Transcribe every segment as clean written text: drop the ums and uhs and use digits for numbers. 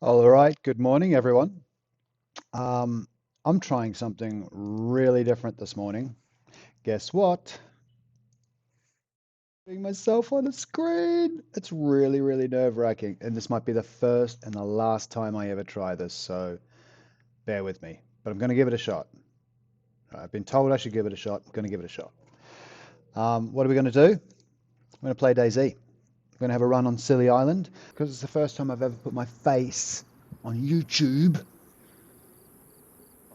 All right, good morning, everyone. Um, I'm trying something really different this morning. Guess what? Being myself on a screen. It's really nerve-wracking, and this might be the first and the last time I ever try this, so bear with me. But I'm going to give it a shot. I've been told I should give it a shot. I'm going to give it a shot. What are we going to do? I'm going to play DayZ. I'm going to have a run on Scilly Island because it's the first time I've ever put my face on YouTube.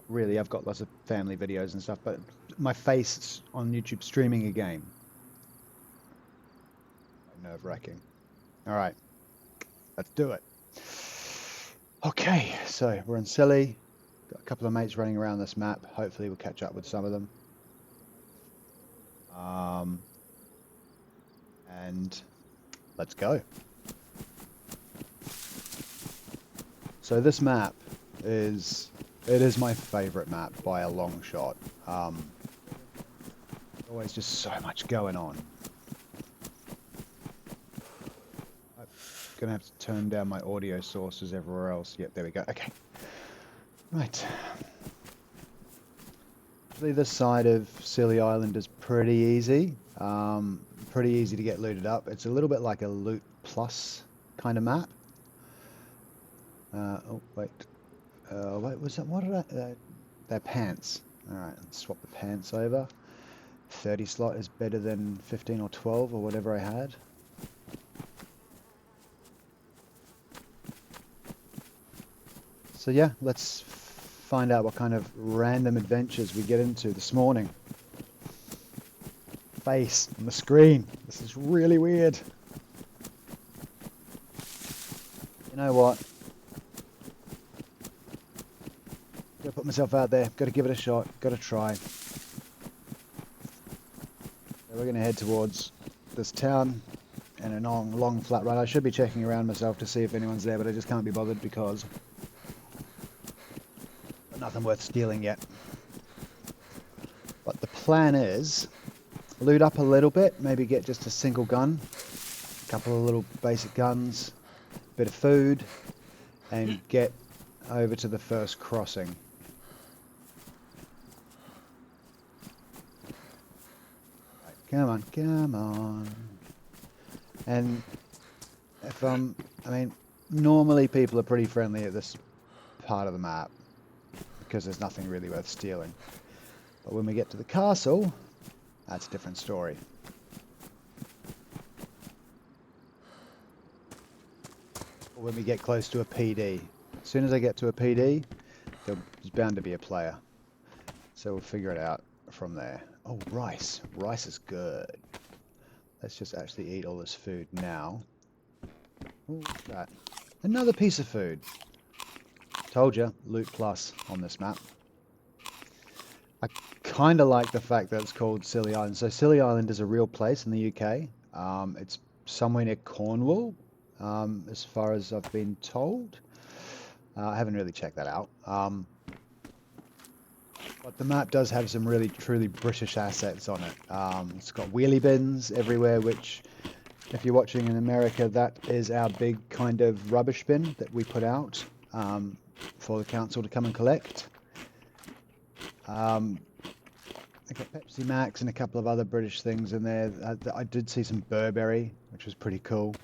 Really, I've got lots of family videos and stuff, but my face on YouTube streaming a game. Nerve-wracking. All right, let's do it. Okay, so we're in Scilly. Got a couple of mates running around this map. Hopefully we'll catch up with some of them. And let's go. So this map is my favorite map by a long shot. Always just so much going on. Gonna have to turn down my audio sources everywhere else. Yep, there we go. Okay. Right. Actually, this side of Scilly Island is pretty easy. Pretty easy to get looted up. It's a little bit like a loot plus kind of map. Oh, wait. Wait, was that, what did I, they're pants. Alright, let's swap the pants over. 30 slot is better than 15 or 12 or whatever I had. So yeah, let's find out what kind of random adventures we get into this morning. Face on the screen. This is really weird. You know what? Gotta put myself out there. Gotta give it a shot. Gotta try. So we're gonna head towards this town and a long flat run. I should be checking around myself to see if anyone's there, but I just can't be bothered because nothing worth stealing yet. But the plan is loot up a little bit, maybe get just a single gun, a couple of little basic guns, a bit of food, and get over to the first crossing. Right, come on. And if I mean, normally people are pretty friendly at this part of the map because there's nothing really worth stealing. But when we get to the castle, that's a different story. Or when we get close to a PD. As soon as I get to a PD, there's bound to be a player. So we'll figure it out from there. Oh, rice. Rice is good. Let's just actually eat all this food now. Ooh, what's that? Another piece of food. Told you, loot plus on this map. I kind of like the fact that it's called Scilly Island. So Scilly Island is a real place in the UK. It's somewhere near Cornwall, as far as I've been told. I haven't really checked that out. But the map does have some really truly British assets on it. It's got wheelie bins everywhere, which if you're watching in America, that is our big kind of rubbish bin that we put out for the council to come and collect. I got Pepsi Max and a couple of other British things in there. I did see some Burberry, which was pretty cool.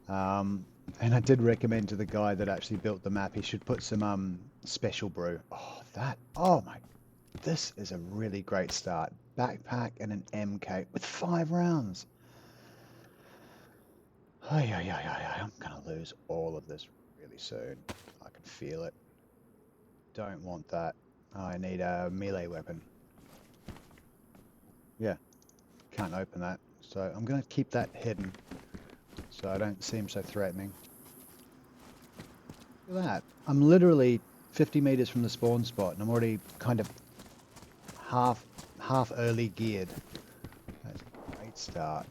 And I did recommend to the guy that actually built the map, he should put some special brew. Oh my, this is a really great start. Backpack and an MK with 5 rounds. I'm gonna lose all of this really soon. I can feel it. Don't want that. I need a melee weapon. Yeah, can't open that. So I'm gonna keep that hidden so I don't seem so threatening. Look at that. I'm literally 50 meters from the spawn spot and I'm already kind of half early geared. That's a great start.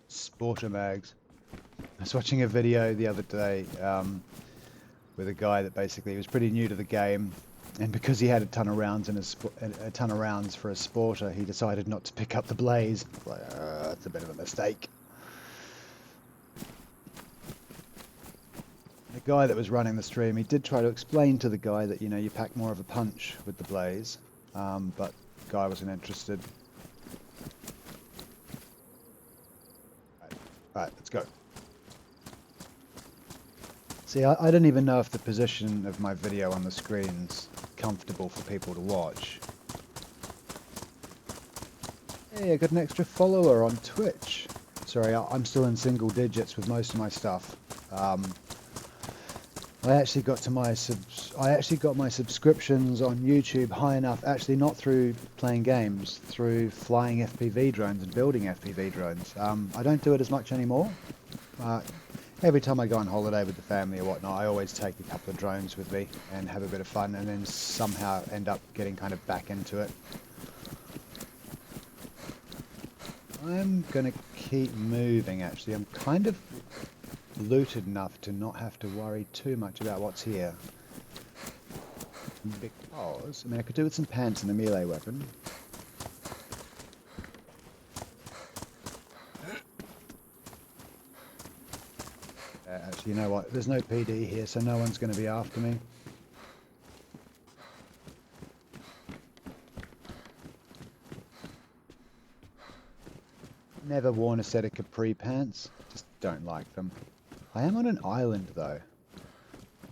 Sporter mags. I was watching a video the other day with a guy that basically was pretty new to the game And because he had a ton of rounds in a ton of rounds for a sporter, he decided not to pick up the blaze. Like, it's a bit of a mistake. The guy that was running the stream, he did try to explain to the guy that, you know, you pack more of a punch with the blaze, but the guy wasn't interested. Right, let's go. See, I don't even know if the position of my video on the screen's comfortable for people to watch. Hey, I got an extra follower on Twitch. Sorry, I'm still in single digits with most of my stuff. I actually got my subscriptions on YouTube high enough, actually not through playing games, through flying FPV drones and building FPV drones. I don't do it as much anymore. Every time I go on holiday with the family or whatnot, I always take a couple of drones with me and have a bit of fun, and then somehow end up getting kind of back into it. I'm gonna keep moving actually. I'm kind of looted enough to not have to worry too much about what's here. Because, I mean, I could do with some pants and a melee weapon. Actually, you know what? There's no PD here, so no one's going to be after me. Never worn a set of capri pants. Just don't like them. I am on an island, though.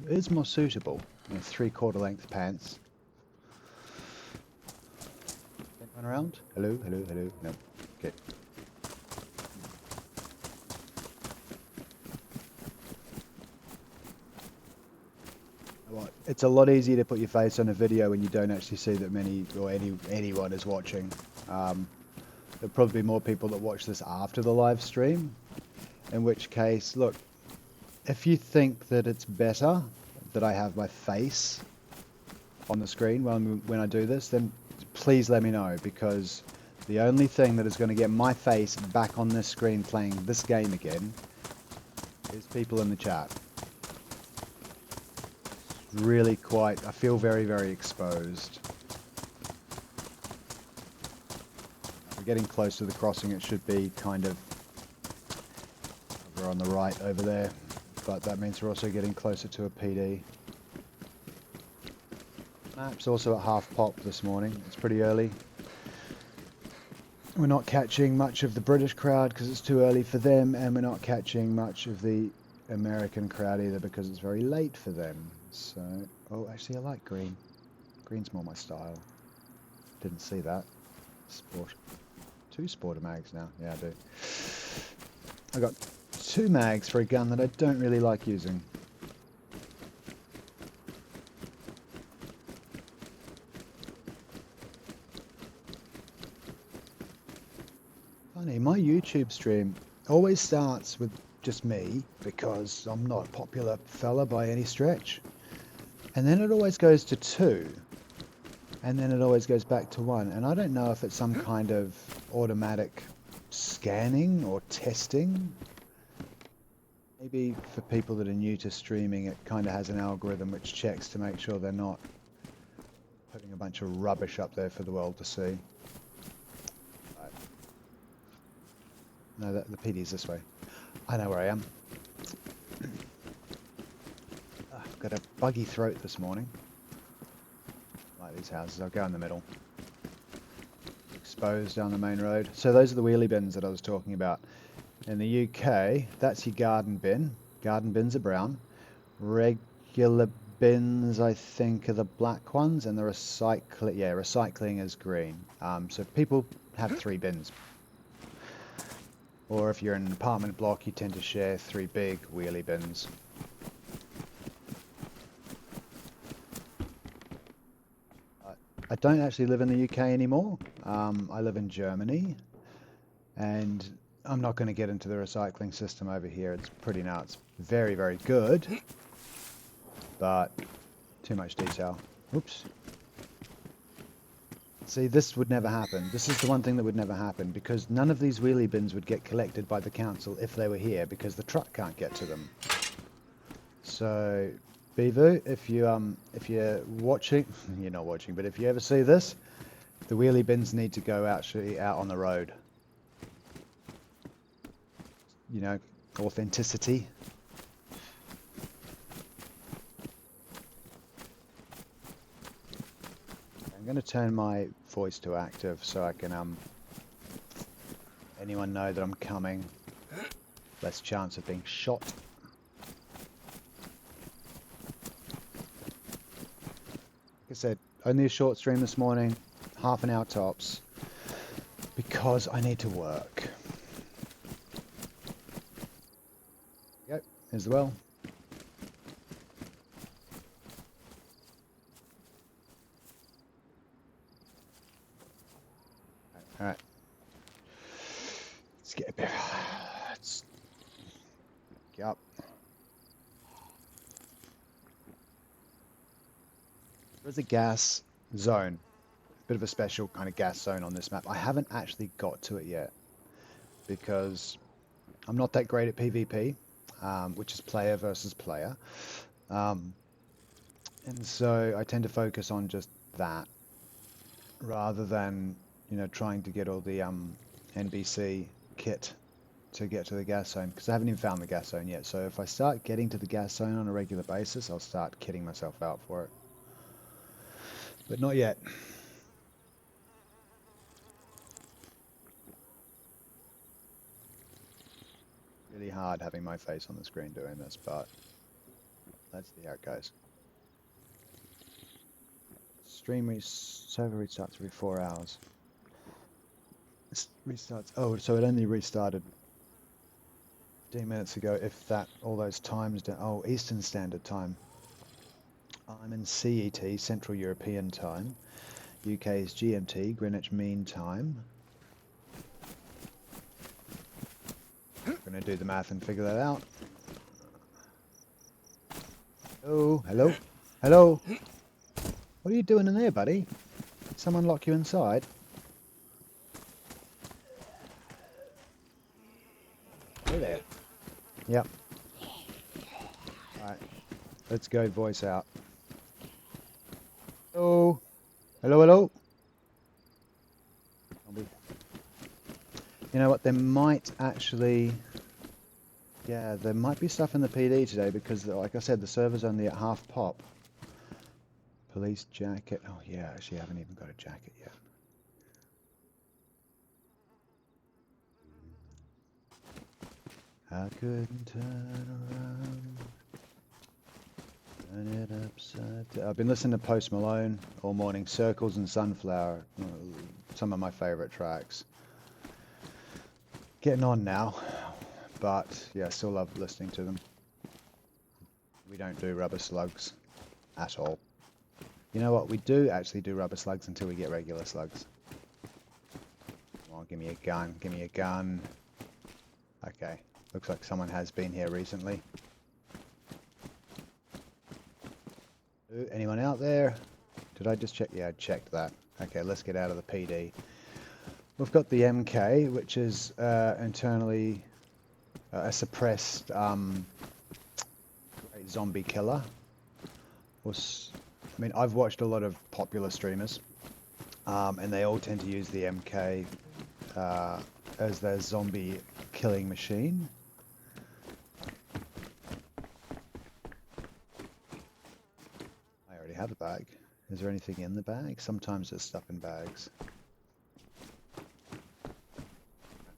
It is more suitable. You know, 3/4 length pants. Run around? Hello, hello, hello. No. Okay. It's a lot easier to put your face on a video when you don't actually see that many or anyone is watching. There'll probably be more people that watch this after the live stream. In which case, look, if you think that it's better that I have my face on the screen when I do this, then please let me know, because the only thing that is going to get my face back on this screen playing this game again is people in the chat. Really quite, I feel very, very exposed. We're getting close to the crossing. It should be kind of over on the right over there, but that means we're also getting closer to a PD. Map's also at half pop this morning. It's pretty early. We're not catching much of the British crowd because it's too early for them, and we're not catching much of the American crowd either because it's very late for them. So, oh, actually I like green. Green's more my style. Didn't see that. Sport. 2 sporter mags now. Yeah, I do. I got 2 mags for a gun that I don't really like using. Funny, my YouTube stream always starts with just me because I'm not a popular fella by any stretch. And then it always goes to 2. And then it always goes back to 1. And I don't know if it's some kind of automatic scanning or testing. Maybe for people that are new to streaming, it kind of has an algorithm which checks to make sure they're not putting a bunch of rubbish up there for the world to see. Right. No, the PD's this way. I know where I am. I've got a buggy throat this morning. Like these houses, I'll go in the middle. Exposed down the main road. So those are the wheelie bins that I was talking about. In the UK, that's your garden bin. Garden bins are brown. Regular bins, I think, are the black ones, and the recycling is green. So people have 3 bins. Or if you're in an apartment block, you tend to share 3 big wheelie bins. I don't actually live in the UK anymore. I live in Germany, and I'm not going to get into the recycling system over here. It's pretty nuts. Very, very good, but too much detail. Oops. See, this would never happen. This is the one thing that would never happen, because none of these wheelie bins would get collected by the council if they were here, because the truck can't get to them. So Beaver, if you're watching, you're not watching, but if you ever see this, the wheelie bins need to go actually out on the road. You know, authenticity. I'm going to turn my voice to active so I can anyone know that I'm coming. Less chance of being shot. Like I said, only a short stream this morning, half an hour tops, because I need to work. Yep, as well. All right. Let's get a bit. Let's get up. There's a gas zone, a bit of a special kind of gas zone on this map. I haven't actually got to it yet because I'm not that great at PvP, which is player versus player. And so I tend to focus on just that rather than, you know, trying to get all the NBC kit to get to the gas zone, because I haven't even found the gas zone yet. So if I start getting to the gas zone on a regular basis, I'll start kitting myself out for it. But not yet. Really hard having my face on the screen doing this, but let's see how it goes. Server restarts every 4 hours. It restarts. Oh, so it only restarted 15 minutes ago. If that, all those times. Oh, Eastern Standard Time. I'm in CET, Central European Time. UK is GMT, Greenwich Mean Time. I'm going to do the math and figure that out. Oh, hello? Hello? What are you doing in there, buddy? Did someone lock you inside? Hey there. Yep. Alright. Let's go voice out. Hello? Hello, hello? You know what, there might actually... Yeah, there might be stuff in the PD today because, like I said, the server's only at half pop. Police jacket. Oh yeah, actually I haven't even got a jacket yet. I couldn't turn around. Turn it upside down. I've been listening to Post Malone all morning. Circles and Sunflower. Some of my favorite tracks. Getting on now. But yeah, I still love listening to them. We don't do Rubber Slugs at all. You know what? We do actually do Rubber Slugs until we get regular slugs. Come on, give me a gun. Give me a gun. Okay. Looks like someone has been here recently. Ooh, anyone out there? Did I just check? Yeah, I checked that. Okay, let's get out of the PD. We've got the MK, which is internally a suppressed zombie killer. I mean, I've watched a lot of popular streamers, and they all tend to use the MK as their zombie killing machine. I already have a bag. Is there anything in the bag? Sometimes there's stuff in bags.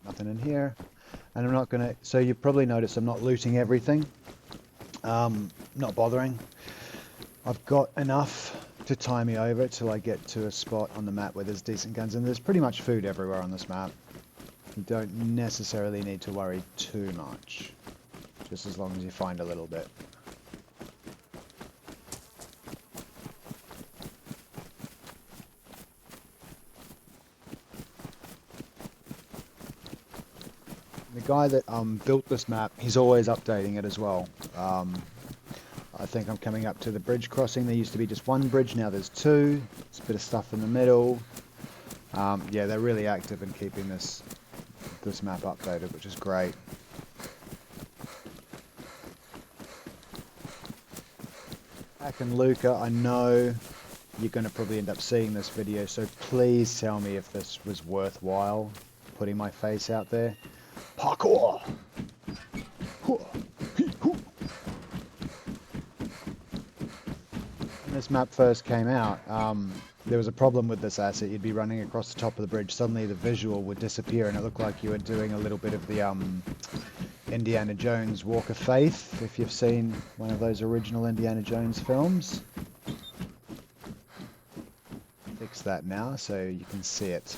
Nothing in here. And I'm not gonna, so you probably noticed I'm not looting everything. Not bothering. I've got enough to tie me over till I get to a spot on the map where there's decent guns, and there's pretty much food everywhere on this map. You don't necessarily need to worry too much, just as long as you find a little bit. The guy that built this map, he's always updating it as well. I think I'm coming up to the bridge crossing. There used to be just one bridge, now there's two. There's a bit of stuff in the middle. Yeah, they're really active in keeping this map updated, which is great. Hack and Luca, I know you're going to probably end up seeing this video, so please tell me if this was worthwhile putting my face out there. Parkour! When this map first came out, there was a problem with this asset. You'd be running across the top of the bridge, suddenly the visual would disappear and it looked like you were doing a little bit of the Indiana Jones Walk of Faith, if you've seen one of those original Indiana Jones films. Fix that now so you can see it.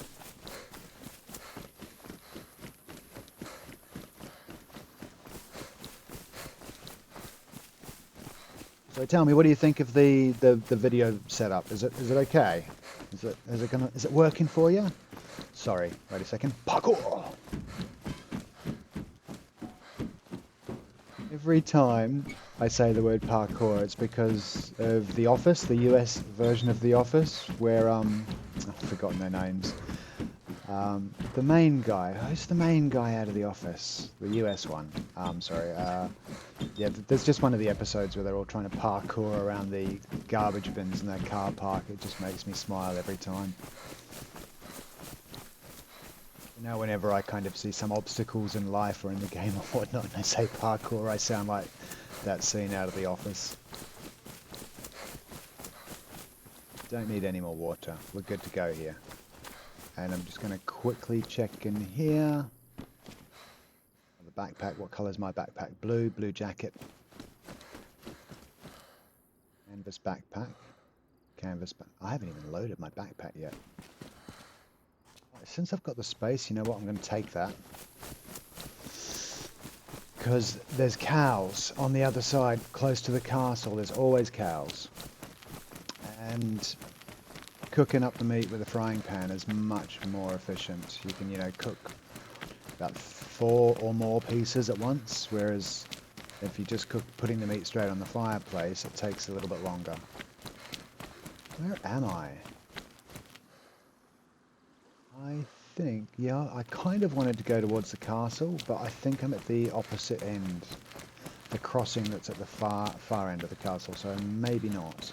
So tell me, what do you think of the video setup? Is it okay? Is it working for you? Sorry, wait a second. Parkour! Every time I say the word parkour, it's because of The Office, the US version of The Office, where I've forgotten their names. The main guy, who's the main guy out of The Office? The US one. Sorry. Yeah, there's just one of the episodes where they're all trying to parkour around the garbage bins in their car park. It just makes me smile every time. Now whenever I kind of see some obstacles in life or in the game or whatnot, and I say parkour, I sound like that scene out of The Office. Don't need any more water. We're good to go here. And I'm just going to quickly check in here. The backpack, what colour is my backpack? Blue, blue jacket. Canvas backpack. Canvas back. I haven't even loaded my backpack yet. Since I've got the space, you know what, I'm going to take that. Because there's cows on the other side, close to the castle. There's always cows. And cooking up the meat with a frying pan is much more efficient. You can, you know, cook about 4 or more pieces at once, whereas if you just cook putting the meat straight on the fireplace, it takes a little bit longer. Where am I? I think, yeah, I kind of wanted to go towards the castle, but I think I'm at the opposite end. The crossing that's at the far end of the castle, so maybe not.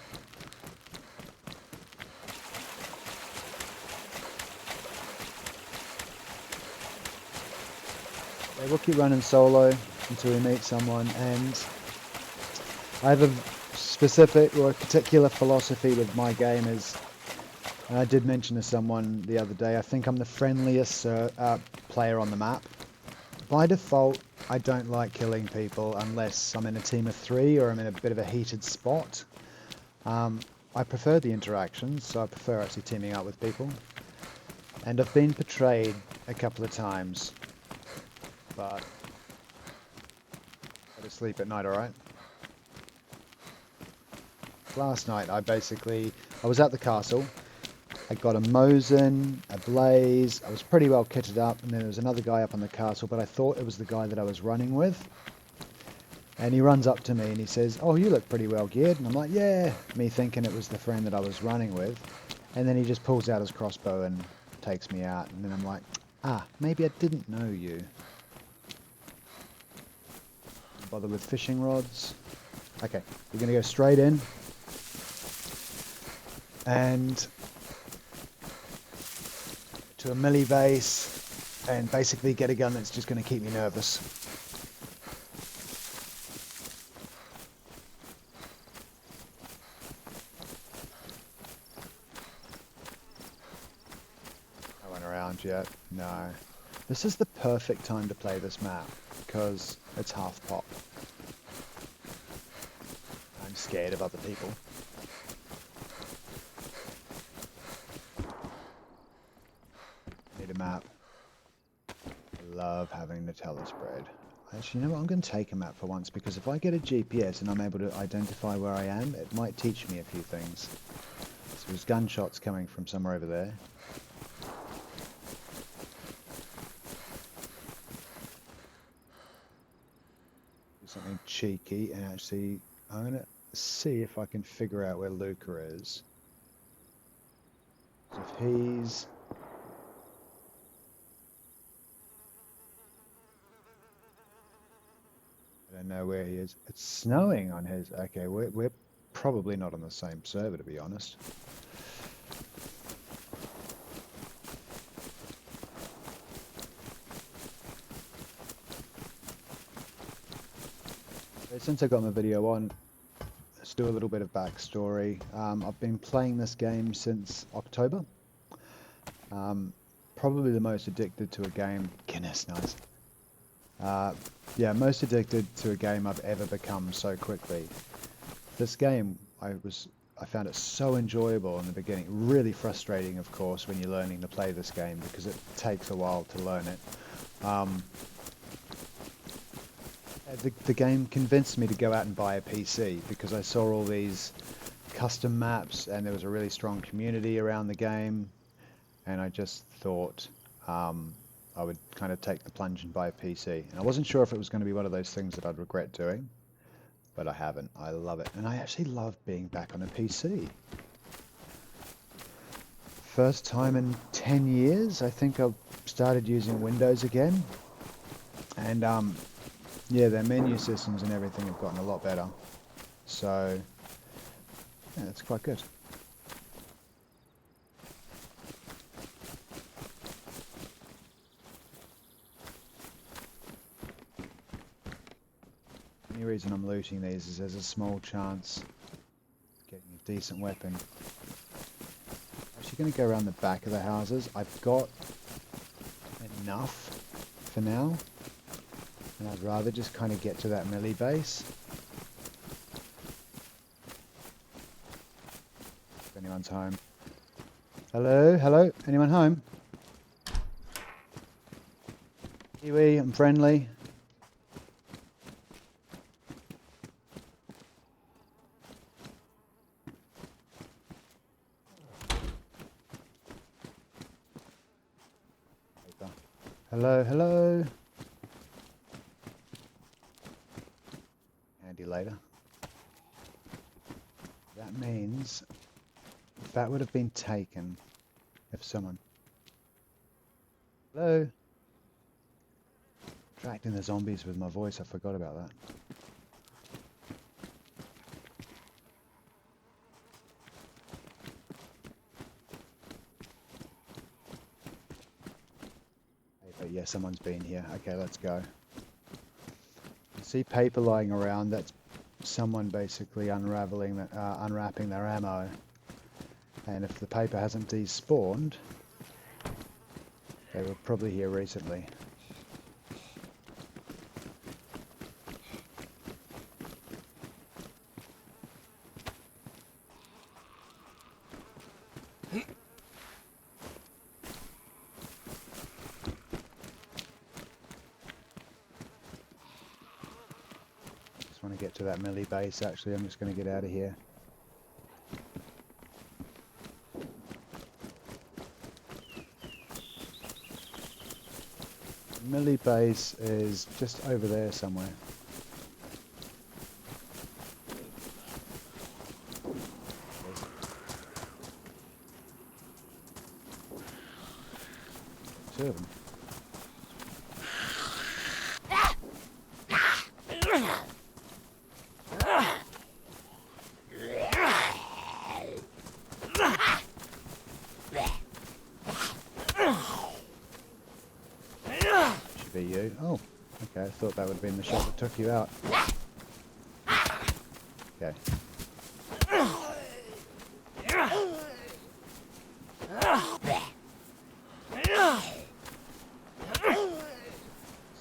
Yeah, we'll keep running solo until we meet someone, and I have a specific or a particular philosophy with my game is, and I did mention to someone the other day, I think I'm the friendliest player on the map. By default, I don't like killing people unless I'm in a team of 3 or I'm in a bit of a heated spot. I prefer the interactions, so I prefer actually teaming up with people. And I've been betrayed a couple of times, but go to sleep at night, alright? Last night I was at the castle. I got a Mosin, a Blaze, I was pretty well kitted up, and then there was another guy up on the castle, but I thought it was the guy that I was running with. And he runs up to me and he says, "Oh, you look pretty well geared." And I'm like, "Yeah," me thinking it was the friend that I was running with. And then he just pulls out his crossbow and takes me out. And then I'm like, ah, maybe I didn't know you. Don't bother with fishing rods. Okay, we're going to go straight in. And to a melee base and basically get a gun that's just going to keep me nervous. I went around yet? No. This is the perfect time to play this map because it's half pop. I'm scared of other people. Need a map. I love having Nutella spread. Actually, you know what? I'm going to take a map for once because if I get a GPS and I'm able to identify where I am, it might teach me a few things. So there's gunshots coming from somewhere over there. Do something cheeky and actually, I'm going to see if I can figure out where Luca is. So if he's... I don't know where he is. It's snowing on his... Okay, we're probably not on the same server, to be honest. Since I got my video on, let's do a little bit of backstory. I've been playing this game since October. Probably the most addicted to a game. Goodness, nice. Yeah, most addicted to a game I've ever become so quickly. This game, I found it so enjoyable in the beginning. Really frustrating, of course, when you're learning to play this game because it takes a while to learn it. The game convinced me to go out and buy a PC because I saw all these custom maps and there was a really strong community around the game, and I just thought I would kind of take the plunge and buy a PC. And I wasn't sure if it was going to be one of those things that I'd regret doing, but I haven't. I love it, and I actually love being back on a PC. First time in 10 years, I think I've started using Windows again, and yeah, their menu systems and everything have gotten a lot better. So, yeah, it's quite good. The only reason I'm looting these is there's a small chance of getting a decent weapon. I'm actually going to go around the back of the houses. I've got enough for now. And I'd rather just kind of get to that melee base. If anyone's home. Hello? Hello? Anyone home? Kiwi, I'm friendly. Hello, hello. Later. That means if that would have been taken, if someone... Hello? Attracting the zombies with my voice, I forgot about that. But yeah, someone's been here. Okay, let's go. See paper lying around, that's someone basically unraveling, unwrapping their ammo. And if the paper hasn't despawned, they were probably here recently. Want to get to that melee base. Actually, I'm just going to get out of here. Melee base is just over there somewhere. Two of them. Be you. Oh, okay. I thought that would have been the shot that took you out. Okay.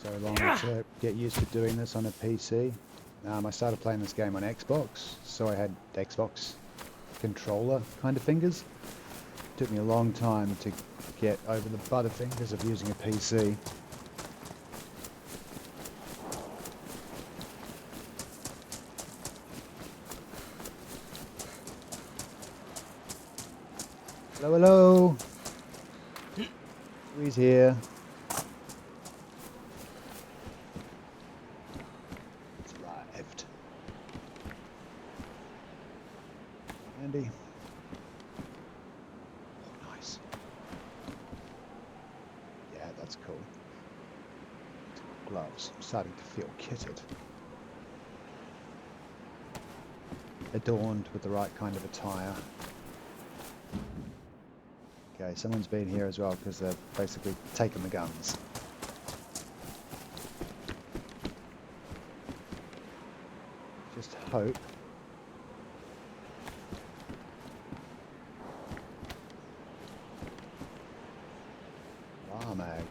So long to get used to doing this on a PC. I started playing this game on Xbox, so I had Xbox controller kind of fingers. It took me a long time to get over the butterfingers of using a PC. Hello, hello. Who's here? It's arrived. Andy. Oh, nice. Yeah, that's cool. Gloves. I'm starting to feel kitted. adorned with the right kind of attire. Okay, someone's been here as well because they're basically taking the guns. Just hope. Mag.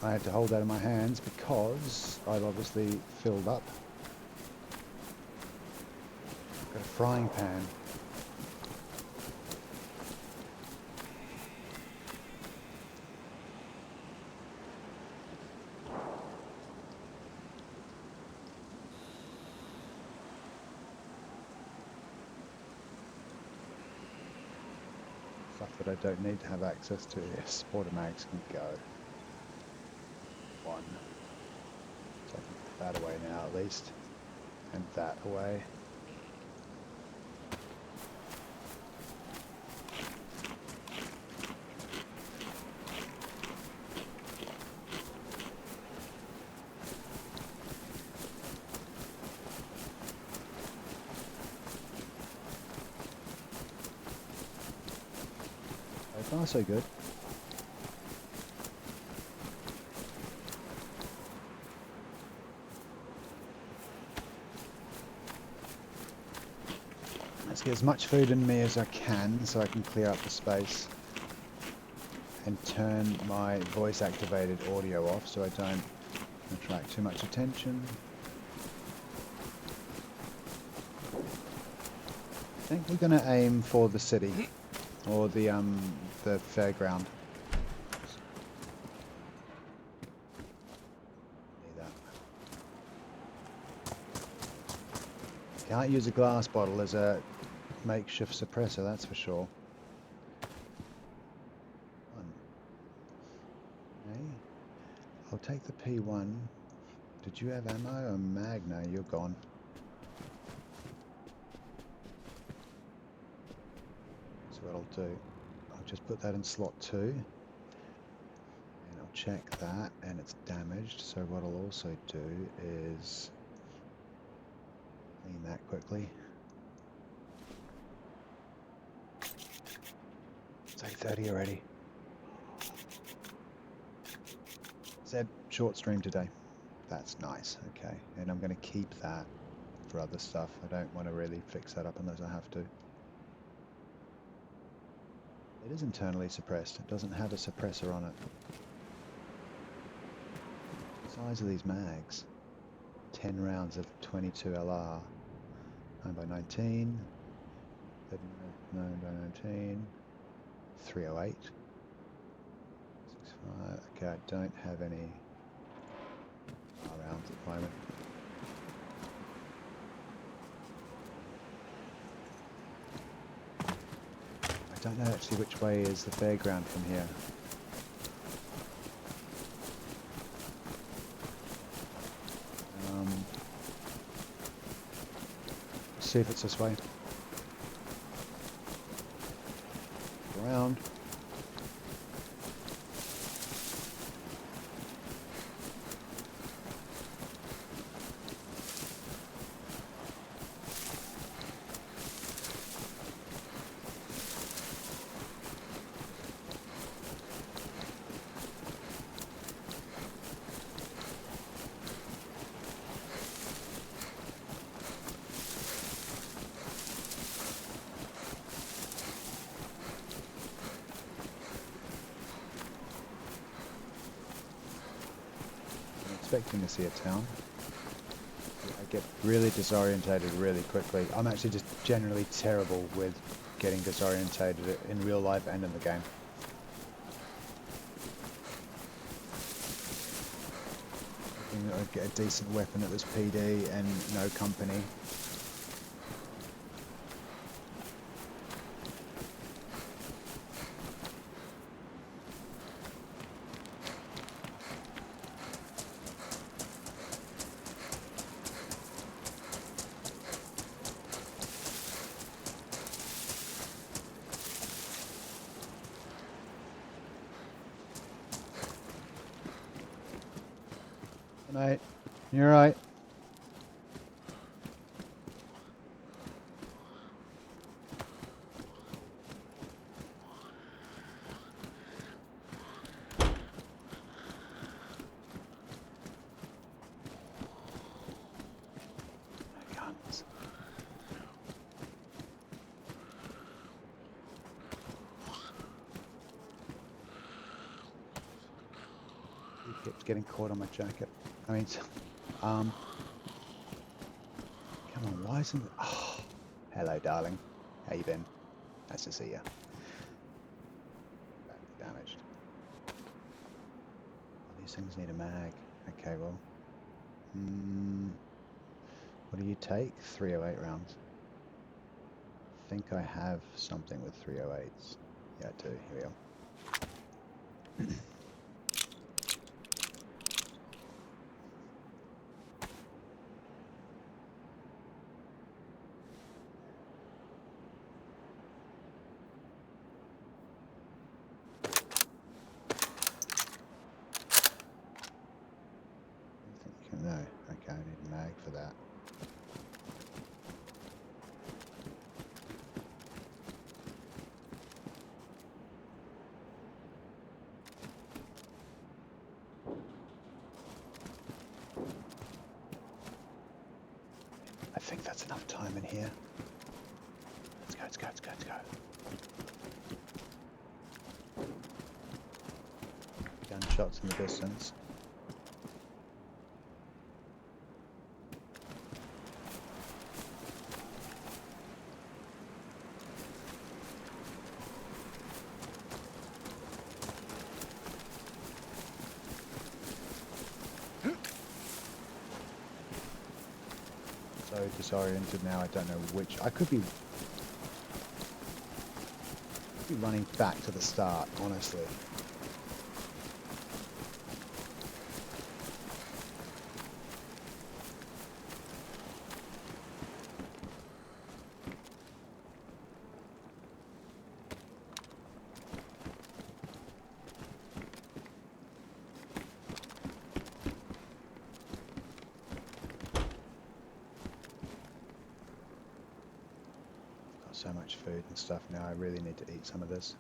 I had to hold that in my hands because I've obviously filled up. Got a frying pan. Stuff that I don't need to have access to. Yes, water mags can go. One. So I can put that away now at least. And that away. So far so good. Let's get as much food in me as I can so I can clear up the space and turn my voice activated audio off so I don't attract too much attention. I think we're going to aim for the city or the fairground. Need that. Can't use a glass bottle as a makeshift suppressor, that's for sure. Okay. I'll take the P1. Did you have ammo or mag? No, you're gone. So what I'll do, I'll just put that in slot 2. And I'll check that, and it's damaged. So what I'll also do is clean that quickly. It's 8:30 already. Said short stream today. That's nice. Okay, and I'm going to keep that for other stuff. I don't want to really fix that up unless I have to. It is internally suppressed. It doesn't have a suppressor on it. The size of these mags. 10 rounds of 22 LR. 9x19. 9x19. 308. 65. Okay, I don't have any rounds at the moment. I don't know actually which way is the fairground from here. See if it's this way. Around. Expecting to see a town. I get really disorientated really quickly. I'm actually just generally terrible with getting disorientated in real life and in the game. I think I'd get a decent weapon at this PD and no company. Mate, you're right. Guns. He keeps getting caught on my jacket. I mean, come on, why isn't it? Oh, hello, darling. How you been? Nice to see you. Badly damaged. Well, these things need a mag. Okay, well. What do you take? 308 rounds. I think I have something with 308s. Yeah, I do. Here we go. No, okay, I need a mag for that. I think that's enough time in here. Let's go, let's go, let's go, let's go. Gunshots in the distance. So disoriented now, I don't know which. I could be running back to the start, honestly. So much food and stuff now, I really need to eat some of this.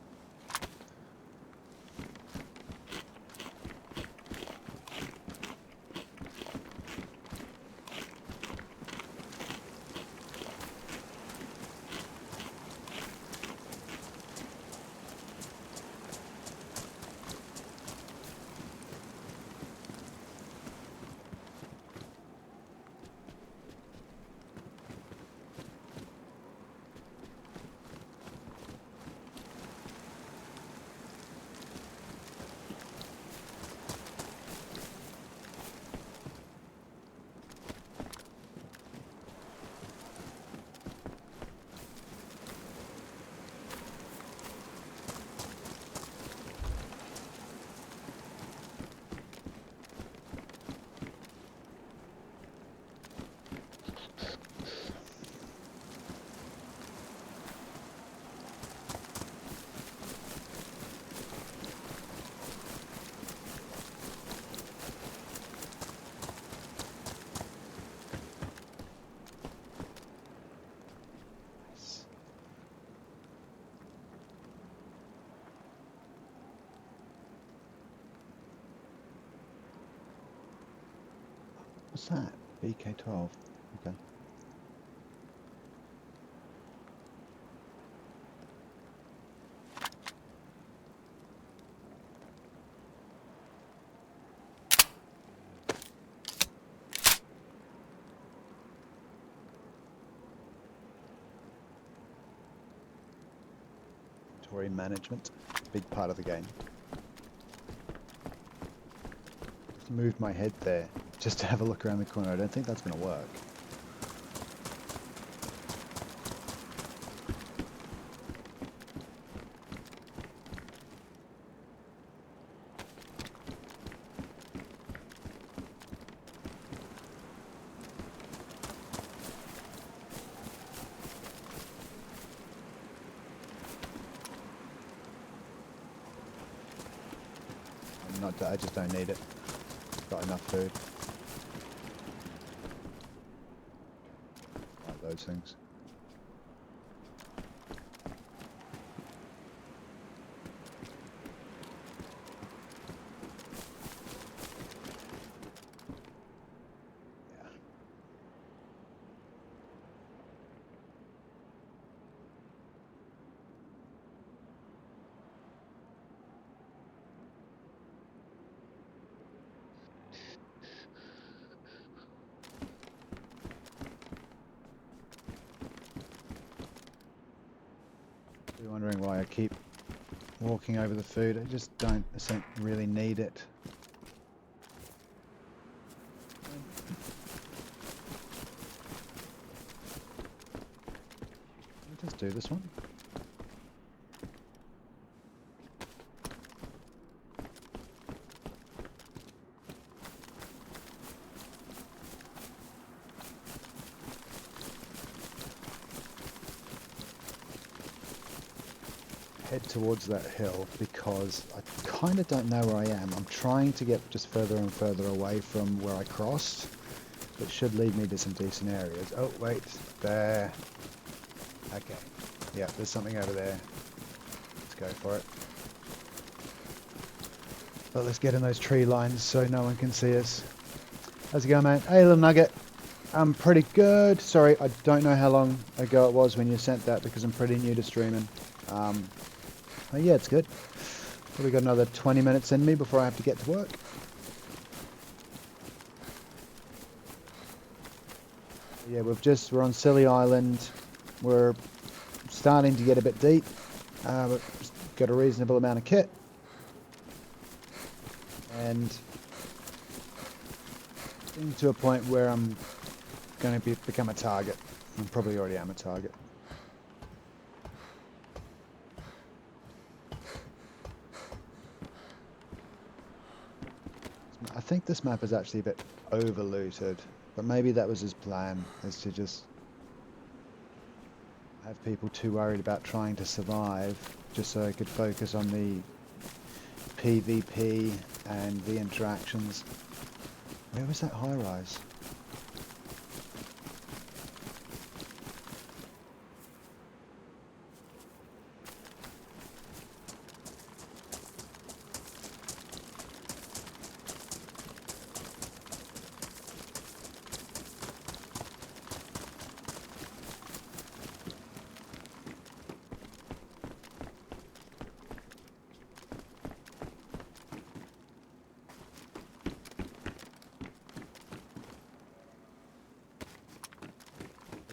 What's that? BK12. Okay. Inventory management, big part of the game. Just moved my head there just to have a look around the corner. I don't think that's going to work. I just don't need it. Got enough food. those things. You're wondering why I keep walking over the food. I just don't really need it. I'll just do this one. Head towards that hill because I kind of don't know where I am. I'm trying to get just further and further away from where I crossed, which should lead me to some decent areas. Oh wait, there. Okay, yeah, there's something over there. Let's go for it. But let's get in those tree lines so no one can see us. How's it going, man? Hey, little nugget. I'm pretty good. Sorry, I don't know how long ago it was when you sent that because I'm pretty new to streaming. Oh yeah, it's good. Probably got another 20 minutes in me before I have to get to work. Yeah, we're on Scilly Island. We're starting to get a bit deep. We've got a reasonable amount of kit. And getting to a point where I'm going to become a target. I probably already am a target. I think this map is actually a bit over-looted, but maybe that was his plan, is to just have people too worried about trying to survive, just so I could focus on the PvP and the interactions. Where was that high-rise?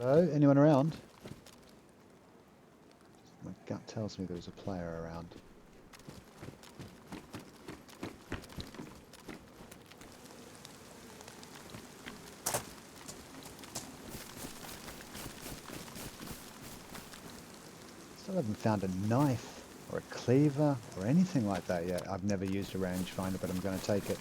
Hello? Anyone around? My gut tells me there was a player around. Still haven't found a knife or a cleaver or anything like that yet. I've never used a rangefinder, but I'm going to take it.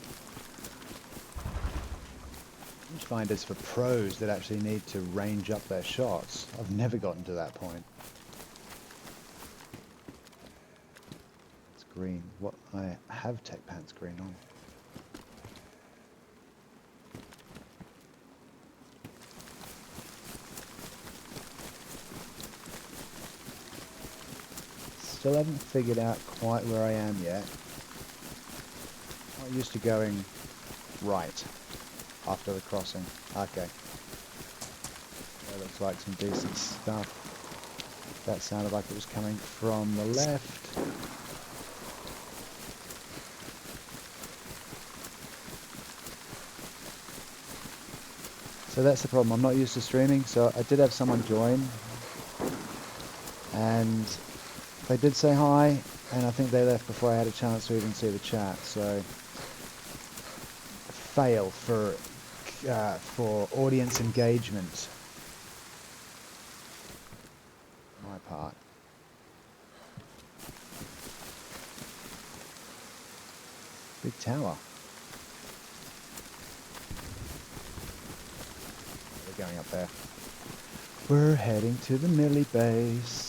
Rangefinders for pros that actually need to range up their shots. I've never gotten to that point. It's green. What? I have tech pants green on. Still haven't figured out quite where I am yet. I'm not used to going right after the crossing. Okay. That looks like some decent stuff. That sounded like it was coming from the left. So that's the problem. I'm not used to streaming, so I did have someone join. And they did say hi, and I think they left before I had a chance to even see the chat, so fail for audience engagement. My part. Big tower. We're going up there. We're heading to the Millie base.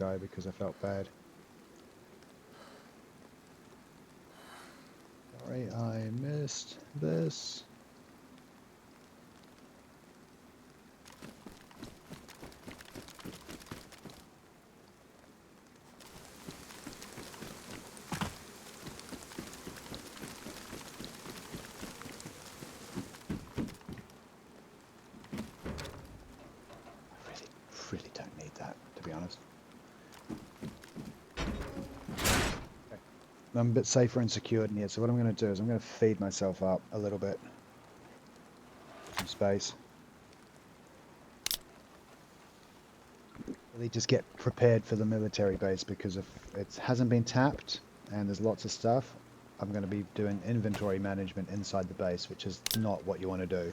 guy because I felt bad. Sorry, I missed this. Really don't need that, to be honest. Okay. I'm a bit safer and secured in here, so what I'm going to do is I'm going to feed myself up a little bit. Some space. Really just get prepared for the military base, because if it hasn't been tapped and there's lots of stuff, I'm going to be doing inventory management inside the base, which is not what you want to do.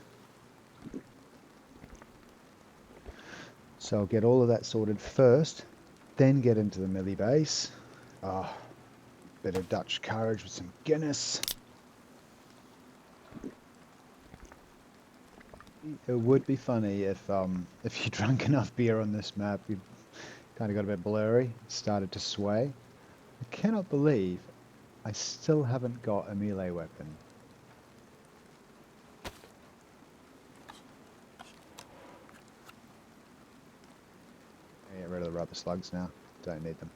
So I'll get all of that sorted first, then get into the millie base. Ah, bit of Dutch courage with some Guinness. It would be funny if you drank enough beer on this map, you kind of got a bit blurry, started to sway. I cannot believe I still haven't got a melee weapon. Get rid of the rubber slugs now. Don't need them.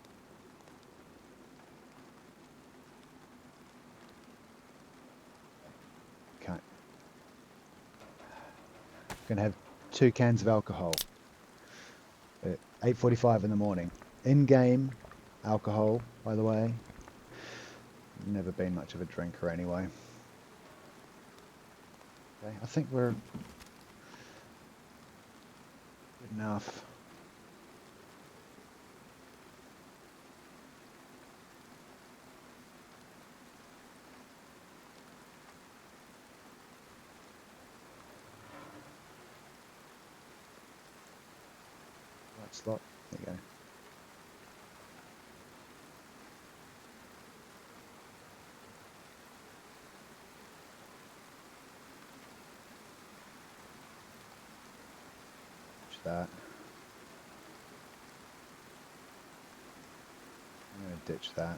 Can't. Gonna have 2 cans of alcohol at 8:45 in the morning. In-game alcohol, by the way. Never been much of a drinker anyway. Okay, I think we're good enough. Right slot. There you go. That. I'm going to ditch that.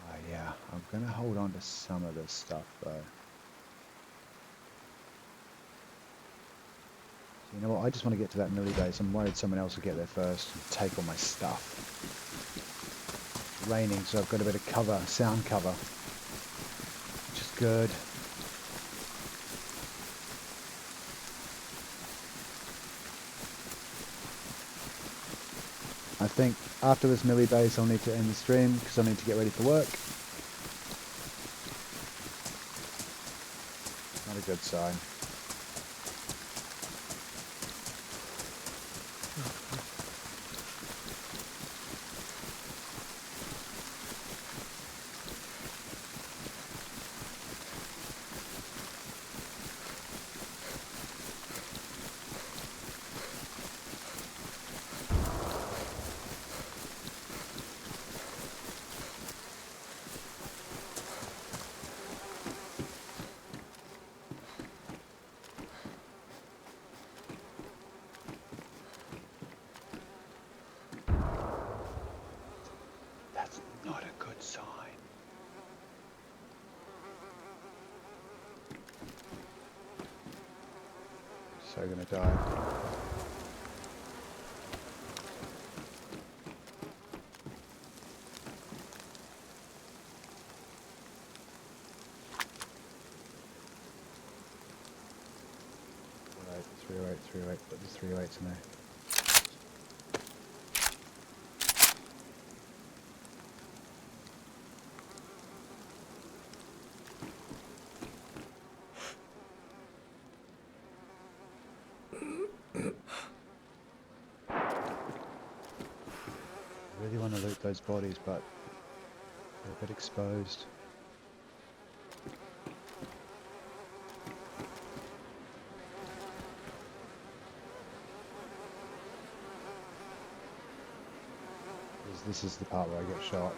Oh yeah, I'm going to hold on to some of this stuff though. So you know what, I just want to get to that millie base. I'm worried someone else will get there first and take all my stuff. It's raining, so I've got a bit of cover, sound cover, which is good. I think after this millie base I'll need to end the stream because I need to get ready for work. Not a good sign. That's not a good sign. So gonna die. Right, 308, put the 308s in there. I really want to loot those bodies, but they're a bit exposed. This is the part where I get shot.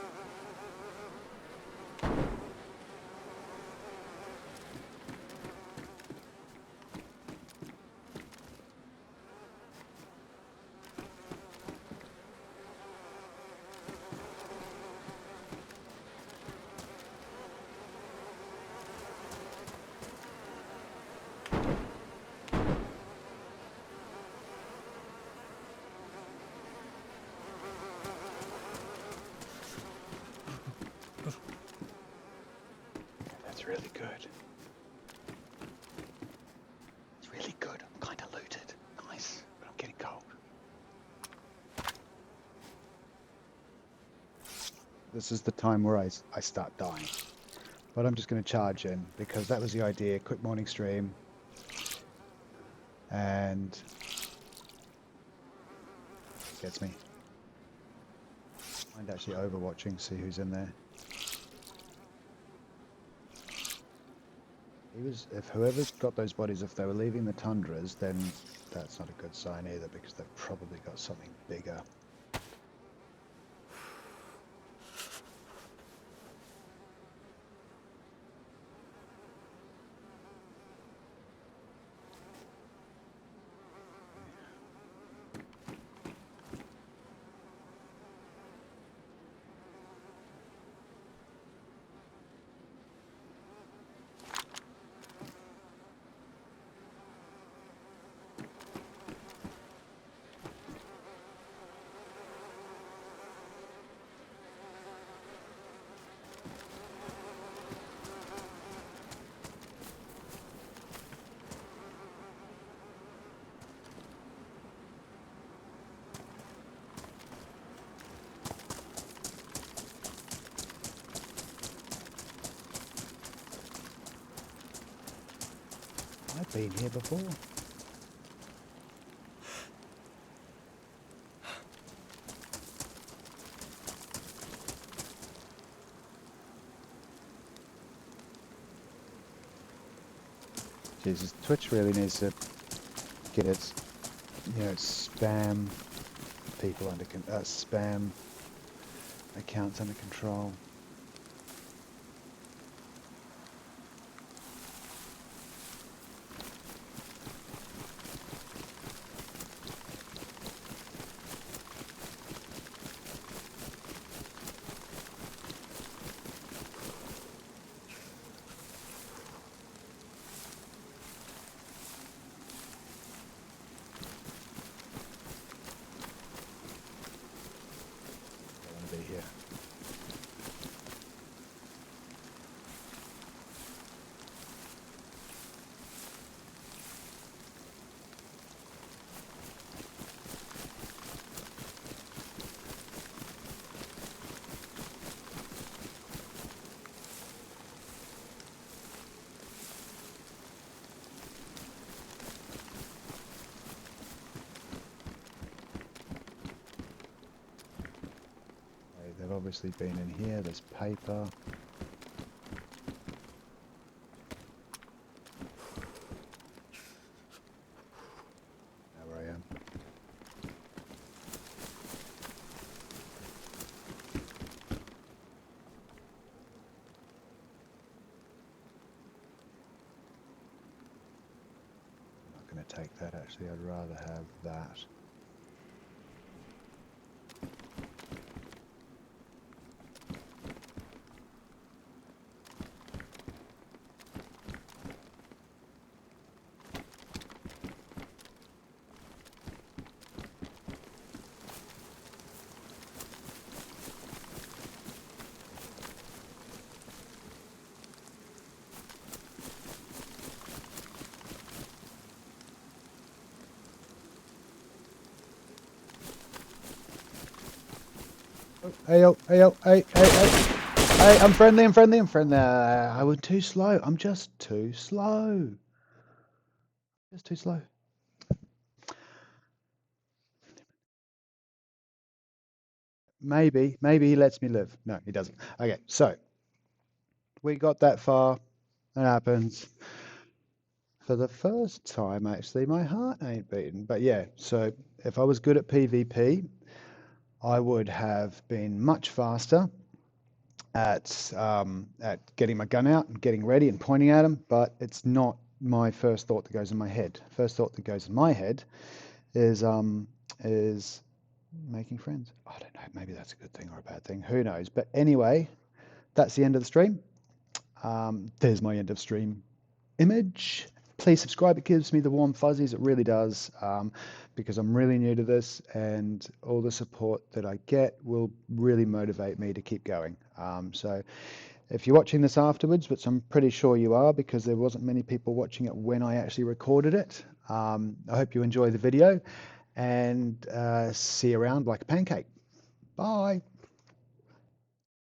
really good. It's really good. I'm kind of looted. Nice, but I'm getting cold. This is the time where I start dying. But I'm just going to charge in because that was the idea. Quick morning stream. And gets me. I'm actually overwatching, see who's in there. If whoever's got those bodies, if they were leaving the tundras, then that's not a good sign either because they've probably got something bigger. I've been here before. Jesus, Twitch really needs to get its, its spam people under spam accounts under control. Here. They've obviously been in here. There's paper. Now where I am. I'm not going to take that actually. I'd rather have that. Hey, yo, hey, yo, hey, hey, hey. Hey, I'm friendly. I was too slow. I'm just too slow. Just too slow. Maybe he lets me live. No, he doesn't. Okay, so we got that far. That happens. For the first time, actually, my heart ain't beating. But yeah, so if I was good at PvP, I would have been much faster at getting my gun out and getting ready and pointing at him. But it's not my first thought that goes in my head. First thought that goes in my head is making friends. I don't know. Maybe that's a good thing or a bad thing. Who knows? But anyway, that's the end of the stream. There's my end of stream image. Please subscribe. It gives me the warm fuzzies. It really does, because I'm really new to this, and all the support that I get will really motivate me to keep going. So if you're watching this afterwards, which I'm pretty sure you are because there wasn't many people watching it when I actually recorded it, I hope you enjoy the video, and see you around like a pancake. Bye.